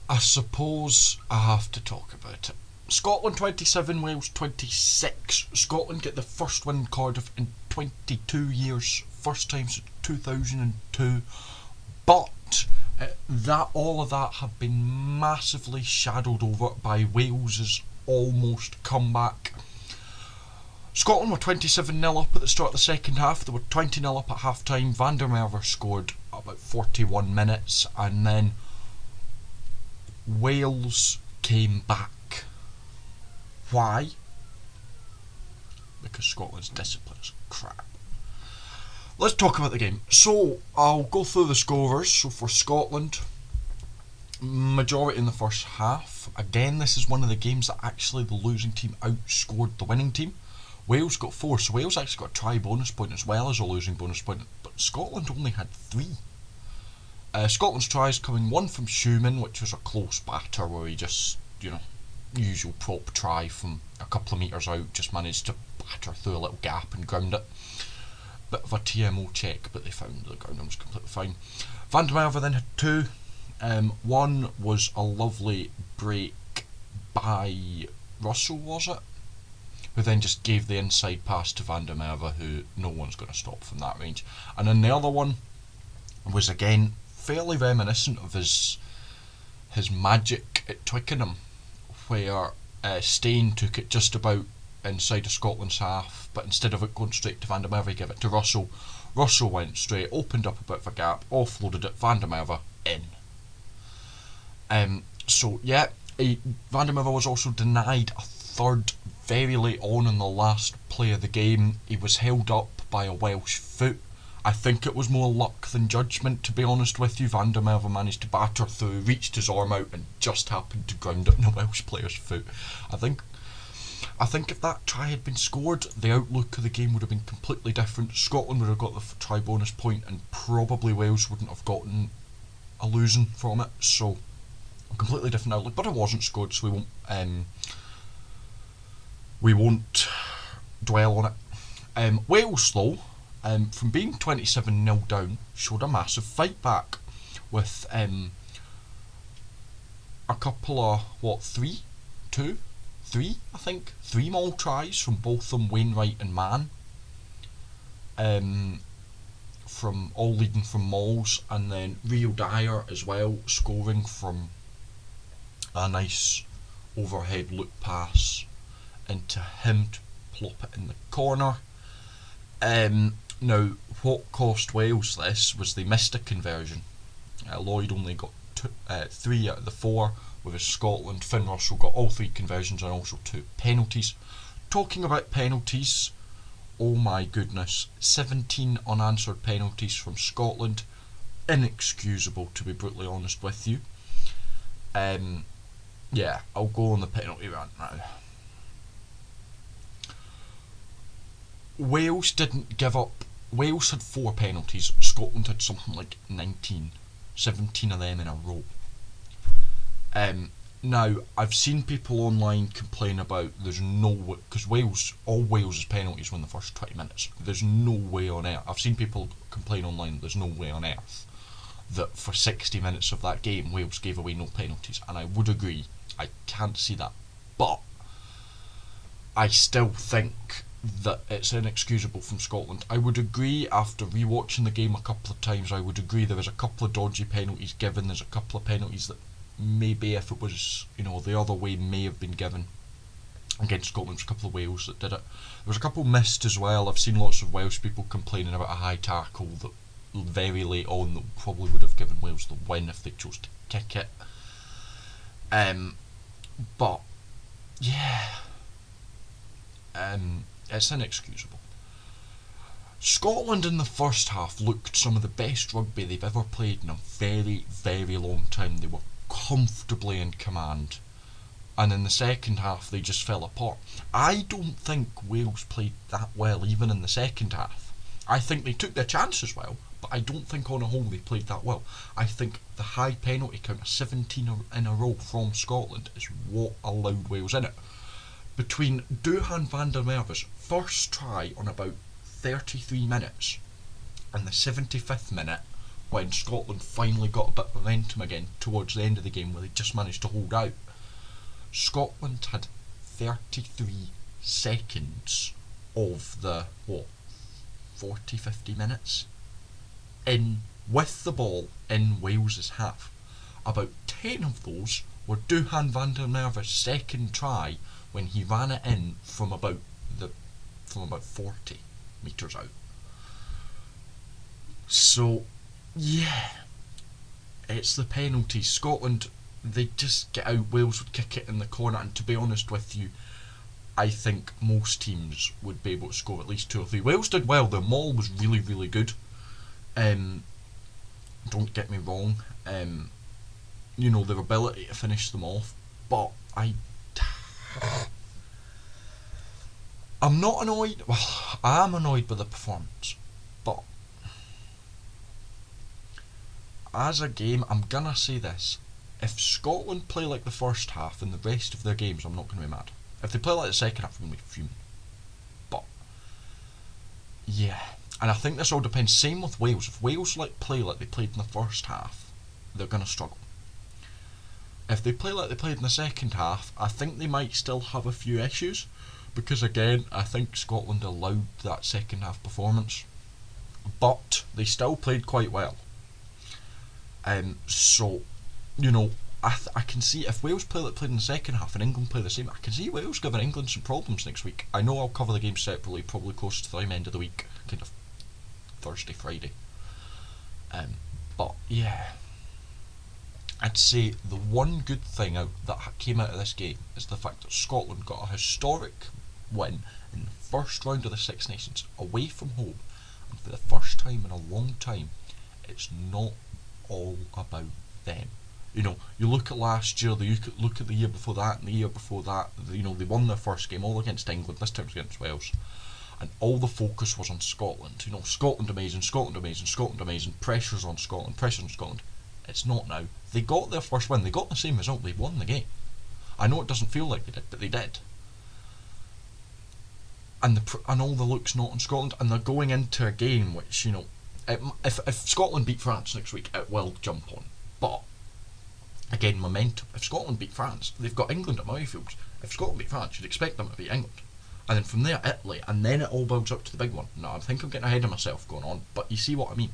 I suppose I have to talk about it. Scotland 27, Wales 26. Scotland get the first win in Cardiff in 22 years, first time since 2002. But all of that have been massively shadowed over by Wales's almost comeback. Scotland were 27-0 up at the start of the second half. They were 20-0 up at half time. Van der Merwe scored about 41 minutes, and then Wales came back. Why? Because Scotland's discipline is crap. Let's talk about the game. So, I'll go through the scorers. So, for Scotland, majority in the first half. Again, this is one of the games that actually the losing team outscored the winning team. Wales got 4, so Wales actually got a try bonus point as well as a losing bonus point, but Scotland only had 3. Scotland's tries coming 1 from Schumann, which was a close batter where he just, usual prop try from a couple of metres out, just managed to batter through a little gap and ground it. Bit of a TMO check, but they found the ground was completely fine. Van der Merwe then had 2. One was a lovely break by Russell, was it? Who then just gave the inside pass to Van der Merwe, who no one's going to stop from that range. And then the other one was again fairly reminiscent of his magic at Twickenham, where Steyn took it just about inside of Scotland's half, but instead of it going straight to Van der Merwe, he gave it to Russell. Russell went straight, opened up a bit of a gap, offloaded it, Van der Merwe in. Van der Merwe was also denied a third very late on in the last play of the game. He was held up by a Welsh foot. I think it was more luck than judgment, to be honest with you. Van der Merwe managed to batter through, reached his arm out and just happened to ground it in a Welsh player's foot. I think if that try had been scored, the outlook of the game would have been completely different. Scotland would have got the try bonus point and probably Wales wouldn't have gotten a losing from it. So, a completely different outlook, but it wasn't scored, so we won't dwell on it. Wales, though, from being 27-0 down, showed a massive fight back with a couple of, 3 maul tries from both them, Wainwright and Mann, from all leading from mauls, and then Rio Dyer as well, scoring from a nice overhead loop pass into him to plop it in the corner. Now, what cost Wales this was they missed a conversion. Lloyd only got 3 out of the 4, whereas Scotland, Finn Russell got all 3 conversions and also 2 penalties. Talking about penalties, oh my goodness, 17 unanswered penalties from Scotland. Inexcusable, to be brutally honest with you. I'll go on the penalty rant now. Wales didn't give up. Wales had 4 penalties. Scotland had something like 19, 17 of them in a row. Now, I've seen people online complain about there's no way, because all Wales' penalties were in the first 20 minutes. There's no way on earth. I've seen people complain online there's no way on earth that for 60 minutes of that game Wales gave away no penalties, and I would agree. I can't see that, but I still think that it's inexcusable from Scotland. I would agree, after rewatching the game a couple of times, I would agree there was a couple of dodgy penalties given. There's a couple of penalties that maybe, if it was the other way, may have been given against Scotland. There's a couple of Wales that did it. There was a couple missed as well. I've seen lots of Welsh people complaining about a high tackle that very late on that probably would have given Wales the win if they chose to kick it. But yeah, it's inexcusable. Scotland in the first half looked some of the best rugby they've ever played in a very, very long time. They were comfortably in command, and in the second half they just fell apart. I don't think Wales played that well even in the second half. I think they took their chances well, but I don't think on a whole they played that well. I think the high penalty count of 17 in a row from Scotland is what allowed Wales in it. Between Duhan van der Merwe's first try on about 33 minutes and the 75th minute, when Scotland finally got a bit of momentum again towards the end of the game, where they just managed to hold out. Scotland had 33 seconds of the 40-50 minutes in with the ball in Wales's half. About 10 of those were Duhan van der Merwe's second try when he ran it in from about 40 metres out. So yeah, it's the penalties. Scotland, they just get out. Wales would kick it in the corner, and to be honest with you, I think most teams would be able to score at least 2 or 3. Wales did well. Their maul was really, really good. Don't get me wrong. Their ability to finish them off, but I'm not annoyed. Well, I am annoyed with the performance, but as a game, I'm gonna say this: if Scotland play like the first half in the rest of their games, I'm not gonna be mad. If they play like the second half, I'm gonna be fuming. But yeah, and I think this all depends. Same with Wales. If Wales play like they played in the first half, they're gonna struggle. If they play like they played in the second half, I think they might still have a few issues, because again, I think Scotland allowed that second half performance, but they still played quite well. So, I can see if Wales play like played in the second half and England play the same, I can see Wales giving England some problems next week. I know I'll cover the game separately, probably close to the end of the week, kind of Thursday, Friday. But yeah, I'd say the one good thing that came out of this game is the fact that Scotland got a historic win in the first round of the Six Nations away from home, and for the first time in a long time, it's not all about them. You look at last year, you look at the year before that, and the year before that. They won their first game all against England. This time it was against Wales, and all the focus was on Scotland. Scotland amazing, Scotland amazing, Scotland amazing. Pressure's on Scotland, pressure's on Scotland. It's not now. They got their first win. They got the same result. They won the game. I know it doesn't feel like they did, but they did. And all the look's not on Scotland, and they're going into a game which if Scotland beat France next week, it will jump on. But again, momentum. If Scotland beat France, they've got England at Murrayfield. If Scotland beat France, you'd expect them to beat England, and then from there Italy, and then it all builds up to the big one. Now I think I'm getting ahead of myself going on, but you see what I mean.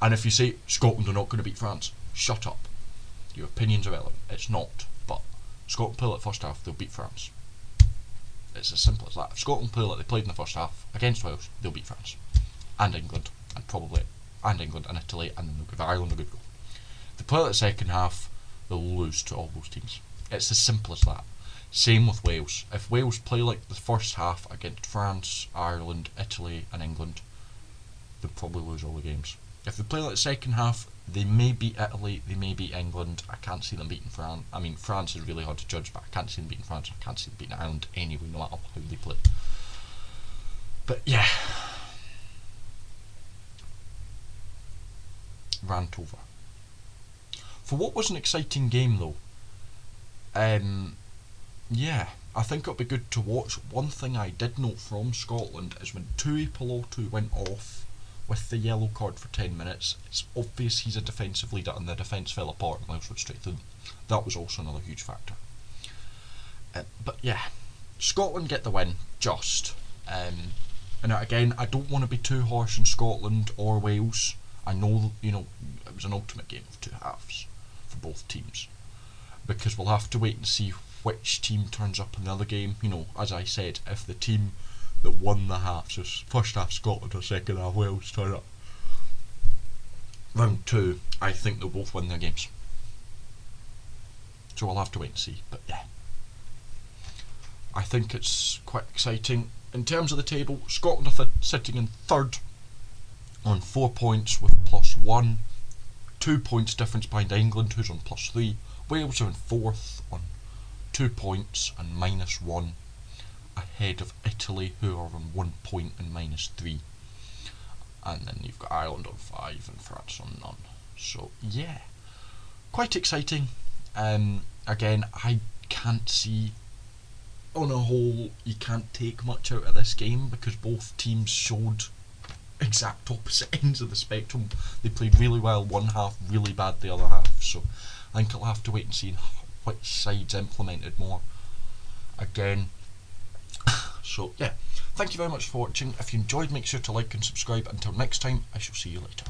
And if you say Scotland are not going to beat France, shut up. Your opinion's irrelevant. It's not. But Scotland play like the first half, they'll beat France. It's as simple as that. If Scotland play like they played in the first half against Wales, they'll beat France and England, and England and Italy, and then they'll give Ireland a good go. If they play like the second half, they'll lose to all those teams. It's as simple as that. Same with Wales. If Wales play like the first half against France, Ireland, Italy, and England, they'll probably lose all the games. If they play like the second half, they may beat Italy, they may beat England. I can't see them beating France. I mean, France is really hard to judge, but I can't see them beating France. I can't see them beating Ireland anyway, no matter how they play. But yeah, rant over. For what was an exciting game though, yeah, I think it'll be good to watch. One thing I did note from Scotland is when Tui Pilotu went off with the yellow card for 10 minutes, it's obvious he's a defensive leader, and the defence fell apart and Wales went straight through them. That was also another huge factor. But yeah, Scotland get the win, just. And again, I don't want to be too harsh on Scotland or Wales. I know, it was an ultimate game of two halves for both teams, because we'll have to wait and see which team turns up in the other game. As I said, if the team that won the halves, so first half Scotland or second half Wales, turn up round 2, I think they'll both win their games. So we'll have to wait and see. But yeah, I think it's quite exciting. In terms of the table, Scotland are sitting in third on 4 points with +1, 2 points difference behind England, who's on +3. Wales are in fourth on 2 points and -1, ahead of Italy, who are on 1 point and -3. And then you've got Ireland on 5 and France on none. So yeah, quite exciting. Again, I can't see, on a whole, you can't take much out of this game, because both teams showed exact opposite ends of the spectrum. They played really well one half, really bad the other half. So I think I'll have to wait and see which sides implemented more again. So yeah, thank you very much for watching. If you enjoyed, make sure to like and subscribe. Until next time, I shall see you later.